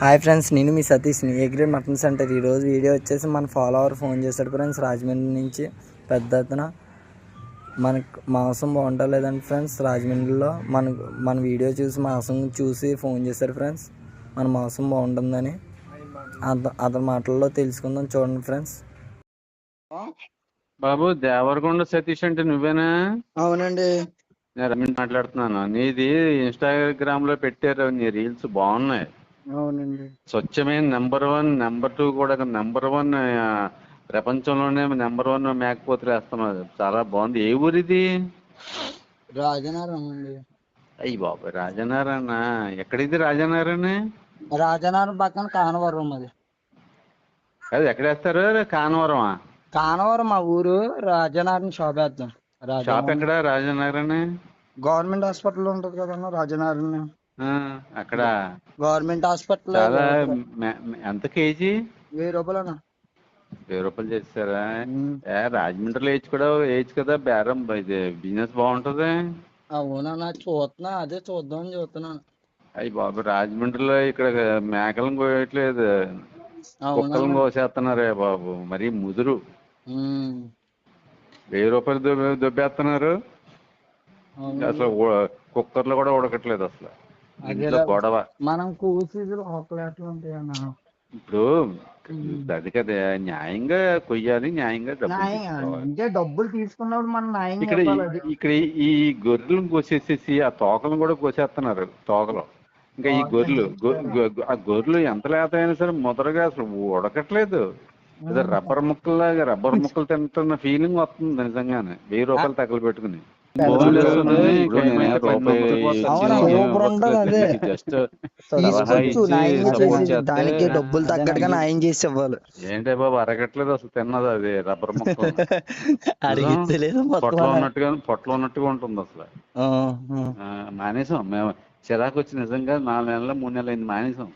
Hi friends, నేను మీ సతీష్ని A grade mutton centre. ఈరోజు video వచ్చేసి మన ఫాలోవర్ ఫోన్ చేశాడు ఫ్రెండ్స్. రాజమండ్రి నుంచి పెద్ద ఎత్తున మనకు మాంసం బాగుంటలేదండి ఫ్రెండ్స్. రాజమండ్రిలో మన వీడియో చూసి మాంసం చూసి ఫోన్ చేశారు ఫ్రెండ్స్. మన మాంసం బాగుంటుందని అతని మాటల్లో తెలుసుకుందాం, చూడండి ఫ్రెండ్స్. బాబు, దేవరకొండ సతీష్ అంటే నువ్వేనా? అవునండి, నేను రమేష్ మాట్లాడుతున్నాను. నీది ఇన్స్టాగ్రామ్ లో పెట్టారు, నీ రీల్స్ బాగున్నాయి. అవునండి. స్వచ్ఛమైన నెంబర్ 1, నెంబర్ 2 కూడా నెంబర్ 1, ప్రపంచంలోనే నెంబర్ 1 మేకపోతులు వేస్తున్నారు. చాలా బాగుంది. ఏ ఊరిది? రాజనారాయణ అండి. అయ్యి బాబు, రాజనారాయణ. ఎక్కడిది రాజనారాయణ? రాజనారాయణ పక్కన కానవరం. అది అది ఎక్కడ వేస్తారు? కానవరమా? కానవరం మా ఊరు. రాజనారాయణ షాప్ వేద్దాం. షాప్ ఎక్కడ రాజనారాయణ? గవర్నమెంట్ హాస్పిటల్ ఉంటది కదన్నా రాజనారాయణ. అక్కడ గవర్నమెంట్ హాస్పిటల్ చాలా ఎంత కేజీ? 1000 రూపాయలు. 1000 రూపాయలు చేస్తారా? రాజమండ్రిలో వేయచ్చు కదా, బేరం. ఇది బిజినెస్ బాగుంటది. అవునా, చూస్తున్నా. అదే చూద్దామని చూస్తున్నాను. అయ్యి బాబు, రాజమండ్రిలో ఇక్కడ మేకలను కోయట్లేదు, కుక్కలను కోసేస్తున్నారే బాబు. మరీ ముదురు. 1000 రూపాయలు దొబ్బేస్తున్నారు. అసలు కుక్కర్లో కూడా ఉడకట్లేదు అసలు. ఇంట్లో గొడవ. మనం కూసీలు ఇప్పుడు అది కదా, న్యాయంగా కొయ్యాలి, న్యాయంగా డబ్బులు తీసుకున్నప్పుడు మనం ఇక్కడ ఈ గొర్రెలను కోసేసేసి ఆ తోకలను కూడా కోసేస్తున్నారు. తోకలు ఇంకా ఈ ఆ గొర్రెలు ఎంత లేత అయినా సరే ముదరగా అసలు ఉడకట్లేదు. ఏదో రబ్బర్ ముక్కలు తింటున్న ఫీలింగ్ వస్తుంది నిజంగానే. 1000 రూపాయలు తగలు పెట్టుకుని దానికి డబ్బులు తగ్గట్టుగా న్యాయం చేసి ఇవ్వాలి. ఏంటే బాబు, అరగట్లేదు అసలు తిన్నది. అది రబ్బర్ ముక్కలు పొట్టలో ఉన్నట్టుగా ఉంటుంది అసలు. మానేసాం మేము. చిరాకు వచ్చి నిజంగా 4 నెలలు 3 నెలలు అయింది మానేసాం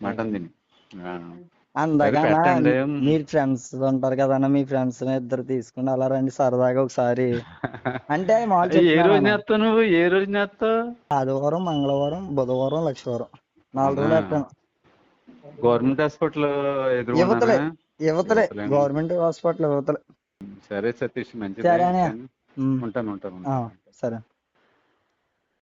మటన్ తిని. అందగానే మీరు ఫ్రెండ్స్ ఉంటారు కదన్నా, మీ ఫ్రెండ్స్ ఇద్దరు తీసుకుని అలా రండి సరదాగా ఒకసారి. అంటే ఏ రోజు నేస్తావు నువ్వు? ఏ రోజు నేస్తావు? ఆదివారం, మంగళవారం, బుధవారం, లక్షవారం 4 రోజులు వేస్తాను. గవర్నమెంట్ హాస్పిటల్ యువతలే గవర్నమెంట్ హాస్పిటల్ యువతలే. సరే సతీష్, మంచిది. ఉంటాను. సరే.